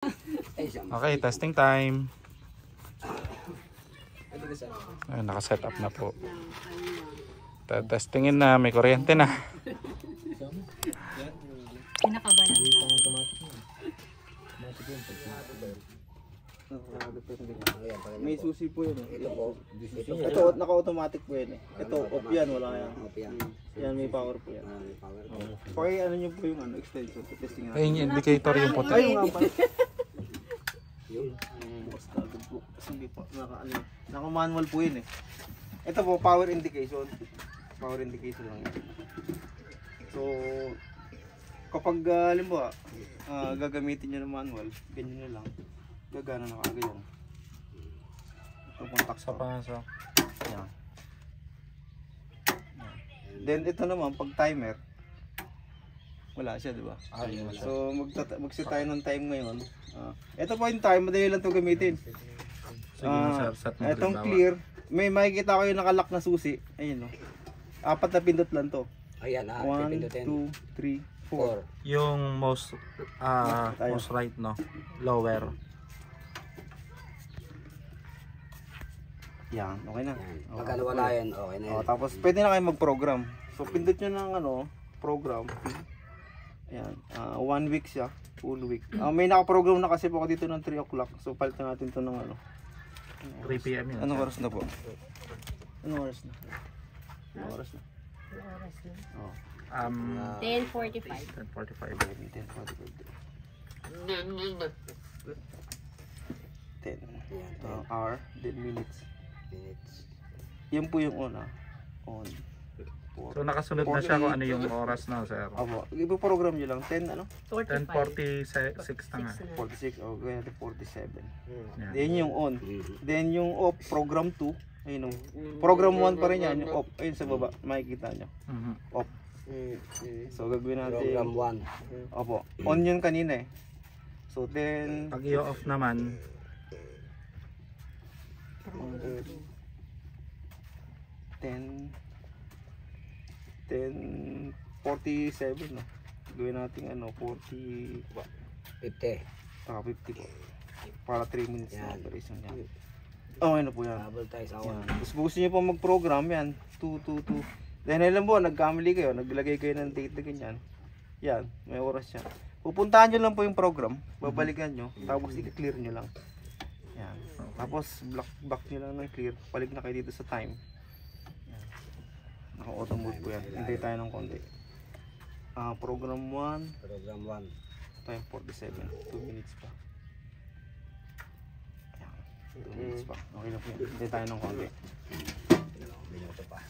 Okay, testing time. Ay, naka-set up na po. Testingin na, may kuryente na. Kinakabalan. May susi po yun. Ito naka-automatic po yan eh. Ito off yan, wala yan. Yan may power po yan. Okay, ano nyo po yung extension? Testing Ay, yung indicator yung puti. Ay, nga pala. Kasi hindi po, naka-manual po yun eh. Ito po, power indication. Power indication lang yan. So, kapag halimbawa, gagamitin nyo ng manual, ganyan nyo lang. Gagana na kaagad yan. Ito contact Sa pasok. yan. Then ito naman, pag timer, wala siya, di ba? So, mag-set tayo ng time ngayon. Ito po yung time, madali lang ito gamitin. Itong clear, may makikita ko yung nakalock na susi. Ayun o. 4 na pindot lang to. Ayan, 1, 2, 3, 4. Yung most right, no? Lower. Yan, okay na. Pagka wala yan, okay na yan. Tapos pwede na kayo mag-program. So pindot nyo ng program. Ayan, 1 week siya, full week. May naka-program na kasi po ako dito ng 3 o'clock. So palitan natin to ng 3 PM yun. Anong oras na po? Anong oras na? Anong oras na? 10:45. 10:45. 10 hour, 10 minutes. Yan po yung on. So nakasunod na siya kung ano yung oras na, sir. Opo, ipo-program nyo lang 10 10:46 na nga. 46 o kaya 47. Yan. Then yung on. Then yung off, program 2. Ayun o. Program 1 pa rin yan, yung off. Ayun sa baba, makikita nyo. Off. So gagawin natin. Program 1. Opo, on yun kanina eh. So then, Pag i-off naman, 10:47 no. Gawin natin 40 50. 50 po. Para 3 minutes na operation niya. Okay na po yan. Double tayo sa Yan. 1. Tapos gusto niyo po mag-program yan, 222. Dahil alam mo, nagkamali kayo, naglagay kayo ng date na ganyan. Yan, may oras yan. Pupuntahan nyo lang po yung program, babalikan nyo, tapos i-clear nyo lang. Yan. Tapos back nyo lang ng clear, balik na kayo dito sa time. Yan. Naka-auto mode po yan. Hintay tayo ng konti. Program 1. Program 1. Time 47. 2 minutes pa. Yan. 2 minutes pa. Okay na po yan. Hintay tayo ng konti. Minuto pa.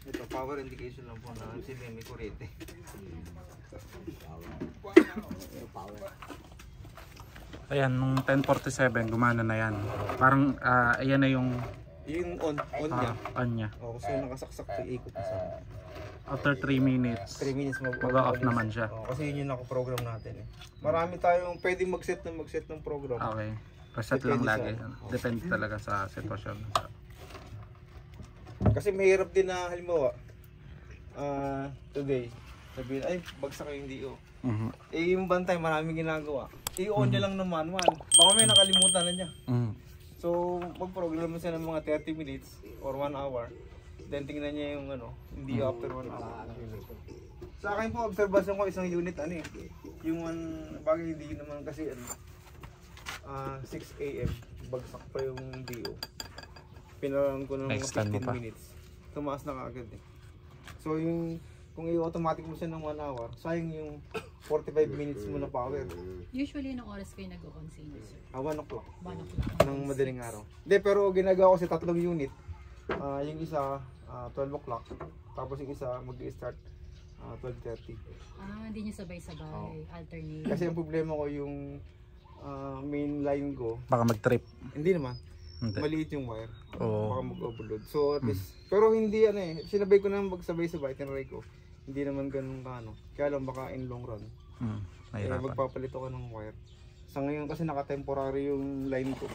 Ito, power indication lang po na silbi may kuryente. ayan, nung 10:47 gumana na yan. Parang ayan na yung Yung on niya. on niya. So nakasaksak sa ikot na sa After 3 minutes, 3 minutes mag-off naman siya. Kasi yun yung naka-program natin eh. Marami tayong pwedeng mag-set ng program. Okay. Reset lang Depende lagi. sa- Depende talaga sa sitwasyon. Kasi mahirap din na halimbawa today sabihin ay bagsak yung DO. Eh yung bantay maraming ginagawa. I-on niya lang ng manual. Baka may nakalimutan na niya. So mag-program mo siya ng mga 30 minutes or 1 hour. Then tingnan niya yung hindi after 1 hour. Sa akin po observation ko isang unit yung bagay hindi naman kasi 6 AM bagsak pa yung DO. Pinalang ko ng mga Extend mo 15 pa. minutes. Tumaas na kaagad eh. So yung kung i-automatic mo siya ng 1 hour, sayang yung 45 minutes mo na power. Usually, anong oras kayo nag-on sa inyo, sir? 1 o'clock 1 o'clock. ng madaling araw. Hindi, pero ginagawa ko sa 3 unit. Yung isa 12 o'clock, tapos yung isa mag-i-start 12:30. Hindi nyo sabay-sabay, alternate. Kasi ang problema ko yung main line ko, Baka mag-trip. hindi naman. Hindi. Maliit yung wire. Oo. Baka mag-overload. So at least, pero hindi sinabay ko na magsabay-sabay, tinry ko. Hindi naman ganun ka ano. Kaya lang baka in long run. Nahirapan. Magpapalit ako ng wire. Sa ngayon kasi naka-temporary yung line ko.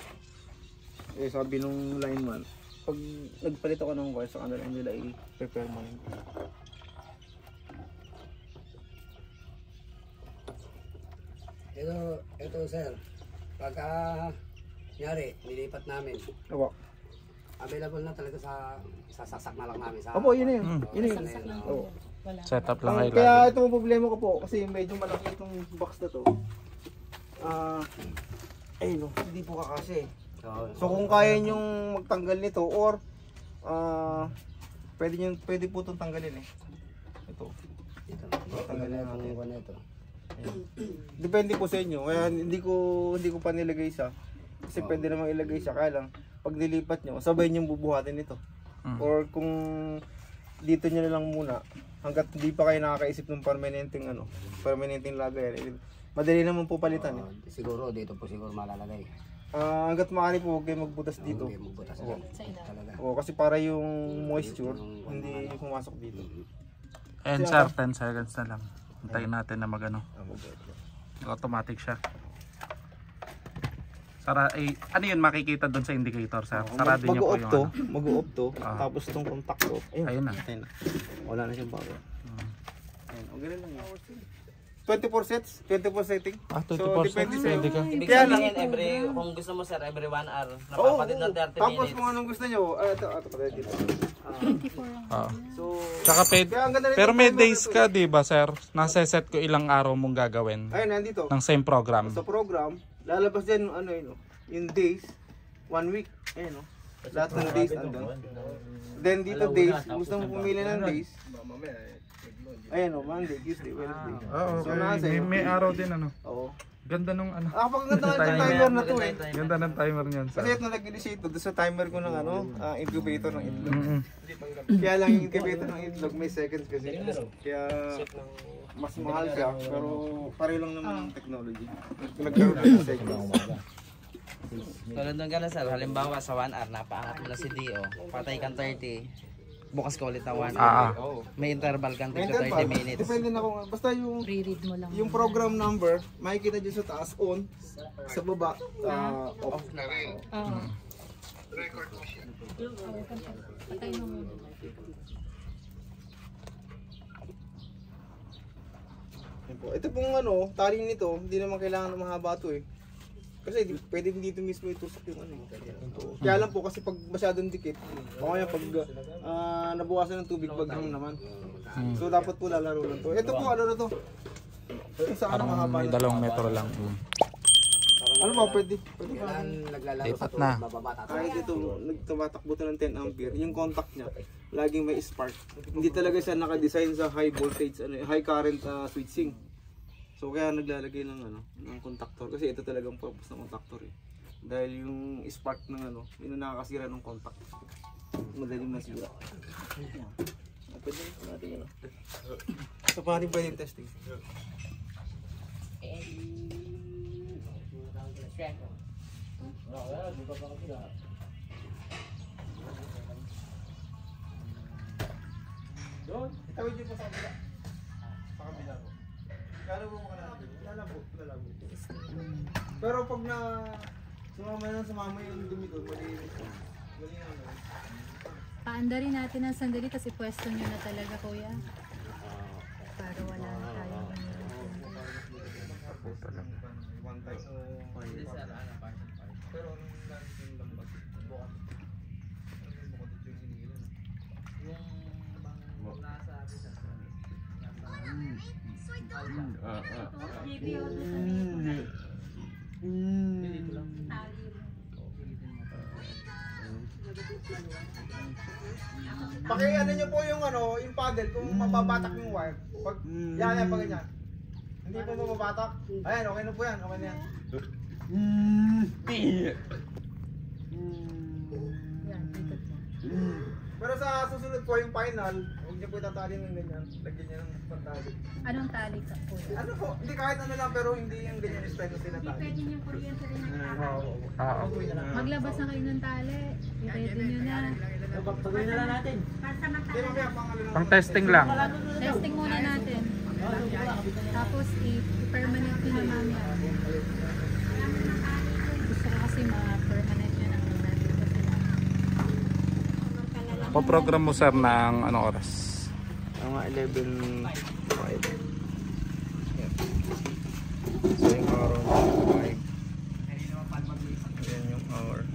Sabi nung lineman, pag nagpalit ako ng wire, sa kanila nila i-prepare mo yun. Ito sir, pagka nyari, nilipat namin, Opo. available na talaga sa saksak na lang namin. Sa, Opo, yun na yun. Yun na yun. Saksak lang Oo. po. Wala. Setup lang kayo Kaya lagi. ito ang problema ko po, kasi medyo malaki itong box na to. Ayun no, hindi po kakasya eh. So kung kaya nyong magtanggal nito or pwede po itong tanggalin eh. Ito. Tanggalin natin yung ito. Depende po sa inyo. Kaya hindi ko pa nilagay isa. Kasi pwede namang ilagay siya. Kaya lang pag nilipat nyo, sabay nyo bubuhatin ito. Or kung dito nyo na lang muna hanggat hindi pa kayo nakakaisip ng permanenteng lagay. Madali naman po palitan eh. Siguro dito po siguro malalagay. Hanggat maaari po huwag kayo magbutas dito. Hindi magbutas dyan. Sa ilalim. Talaga. Kasi para yung moisture hindi pumasok dito. Ayan sir, 10 seconds na lang. Hintayin natin na magano. Automatic siya. Ano yun makikita doon sa indicator sir? Sarado niyo po yung ano. Mag-off to, tapos itong contact ko. Ayun na. Wala na siyang power. Ayun, o ganun lang yun. 24 sets, 24 setting. 24 depende sets, sa'yo. pwede ka. Ibig Kaya sabihin, kung gusto mo sir, every 1 hour, napapatid ng 30 Tapos minutes. kung anong gusto nyo, ito pala dito. 24 lang. Oo. So, Tsaka kaya ang ganda rin pero ng may timer days na to ka, di ba sir? Nasa-set ko ilang araw mong gagawin Ayun, nandito. ng same program. Sa program, lalabas din yung days, 1 week. Ayun, lahat ng days andun. Then dito days, gusto mo pumili ng days. Ayan Monday, Tuesday, Wednesday. So nasa iyo. May araw din ano. Oo. Ganda nung ano. Pagkaganda nga yung timer na to eh. Ganda ng timer niyan Kasi sir. ito nag-initiate to sa timer ko ng incubator ng itlog. Mm-mm. Kaya lang yung incubator ng itlog may seconds kasi. Kaya mas mahal siya pero pareho lang naman ang technology. Nagkaroon ng seconds. Tulad ng gano'n sir, halimbawa sa 1 hour, napaangat mo na si Dio, patay kang 30, bukas ka ulit ng 1 hour. May interval kang May 30 interval. minutes. Depende na kung basta Pre-read mo lang. yung program number, makikita dyan sa taas on, sa baba off. Oo. Patay mo muna. Yan po. Ito pong tali nito, hindi naman kailangan na mahaba to eh. Kasi pwede din dito mismo itusok yung Kaya lang po kasi pag masyadong dikit, o kaya pag nabukasan ng tubig, baghang naman. So dapat po lalaro lang to. Ito po na to. Saan ang mahaba May na? 2 metro lang. Ano ba pwede? Pwede ba? Kailan naglalaro Lipat sa na. bababa Kahit ito, tumatakbo to ng 10 ampere, yung contact niya, laging may spark. Hindi talaga siya naka-design sa high voltage, high current switching. So kaya naglalagay ng ng contactor kasi ito talagang purpose ng contactor eh. Dahil yung spark ng yun ang nakakasira ng contact. Madaling masira. Pwede natin yun. So paano pwede yung testing? Doon, itawid yun po sa kabila. Sa kabila po. Lalabo mo ka natin. Lalabo. Pero pag sumama yung dumi doon, malinis na. Paandarin natin ang sandali kasi pwesto nyo na talaga kuya. Para wala na tayong One time. Pero yung lambat, bukas. Paki-ano nyo po yung paddle kung mababatak yung wire. Pag yan pag ganyan. Hindi po mababatak. Ayan, okay na po yan. Okay na yan. yan, ikot na. Pero sa susunod po yung final, huwag Huwag niyo po itatali ng ganyan. Lagyan niya ng pantali. Anong tali ka po? Ano po? Hindi kahit ano lang pero hindi yung ganyan yung style na tinatali. Pwede yung kuryente rin ng Oo. Oo. Maglabas na kayo ng tali. Pwede nyo na. Pagawin na lang natin. Hindi mamaya pang ano lang. Pang testing lang. Testing muna natin. Tapos i-permanent nyo na mamaya. Gusto ko kasi ma-permanent nyo na muna dito sila. Paprogram mo sir ng anong oras? Mga 11:05. Yan. So yung hour 5. Yan yung hour.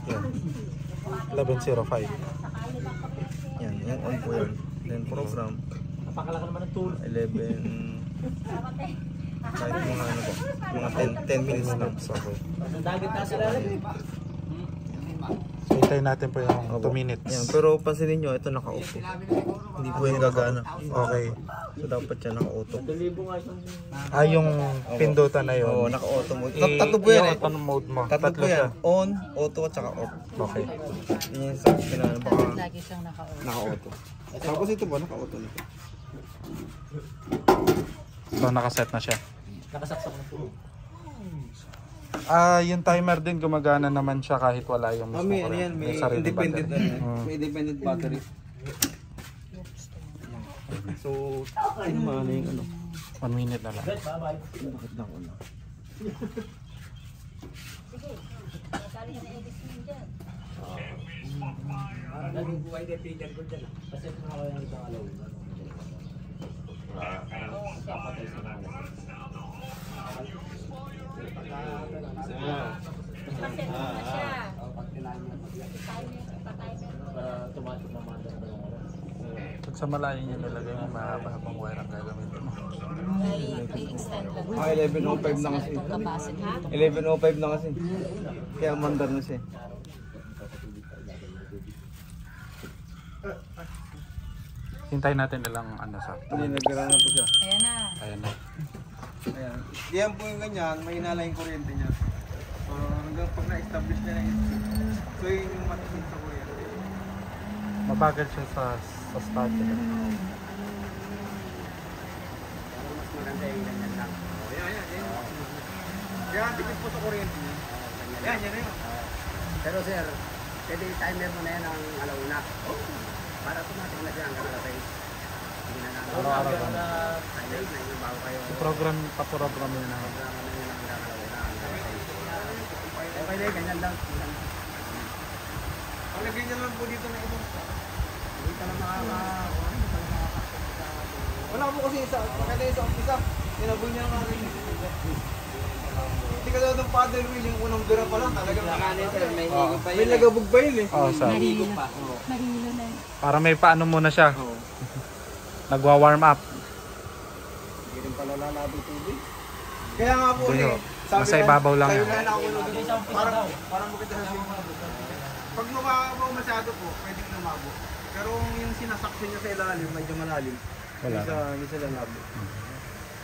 Yan. 11:05. Yan on po yan. Then program. Napakalaki naman ng tulog. 11. Kahit mga ano po. Mga 10 minutes lang. Okay. Dagat na sila rin. So, hintayin natin po yung 2 minutes. Yan, pero pansinin nyo, ito naka-off po. Hindi po yung gagana. Okay. So dapat siya naka-auto. Yung pindutan na yun. Oo, naka-auto mode. Tatlo po yan eh. I-auto mode mo. Tatlo po yan. On, auto, at saka off. Okay. Yun yung sa pinano, baka Lagi siyang naka-on. naka-auto. Tapos ito ba, naka-auto nito. So, nakaset na siya. Nakasaksak na po. Yung timer din gumagana naman siya kahit wala yung mismo May ano current. yan, may sarili independent battery. may independent battery. So, ano man yung ano? 1 minute na lang. Bye-bye. Bakit lang ako na? Naging buhay na pigan ko dyan. Kasi kung ako yung isang alaw. Kapatay sa mga. Automatic na manda na lang. Pag sa malayo niya nilagay mo, mahaba-habang wire ang gagamitin mo. I-extend lang. 11:05 na kasi. Itong capacity. 11:05 na kasi. Kaya mandar na siya. Hintayin natin nilang ano sa. Hindi, nagkaraan na po siya. Ayan na. Ayan na. Ayan. Diyan po yung ganyan, may hinala yung kuryente niya. So, hanggang pag na-establish niya na yun. So, yun yung matasin sa kuryente. Mabagal siya sa start. Mas maganda yung ganyan lang. Ayan. Kaya tikit po sa kuryente niya. Yan na yun. Pero sir, pwede timer mo na yan ang alauna. Para automatic na siya hanggang alas 6. Hindi na namin. Araw-araw lang. Timer na yung bago kayo. Paprogram yun na. Programa na yun hanggang alauna. Okay na ganyan lang. Palagay niya lang po dito na ibang. Hindi ka lang Wala po kasi isa. Pakita yung sa umpisa. Tinaboy niya nga rin. Hindi ka daw ng paddle wheel. Yung unang bira pa lang. Talagang May higop pa may nagabog pa yun eh. Oh, sa. Mahilo. Mahilo na. Para may paano muna siya. Nagwa-warm up. Hindi rin pala lalabo tubig. Kaya nga po Hindi, eh. nasa ibabaw lang Sabi yan. na ako parang bukit na siya. Pag lumabaw masyado po, pwedeng lumabo. Pero yung sinasaksin niya sa ilalim, medyo malalim. Wala. Hindi sa lalabo.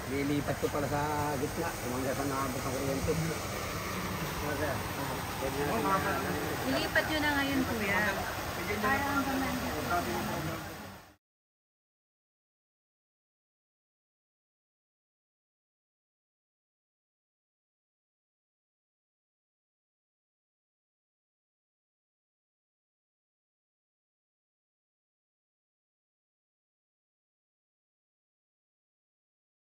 Lilipat ko pala sa gitna. Umanggat ang nakabot ang kuryente. Ilipat nyo na ngayon, kuya. Para ang gumanda.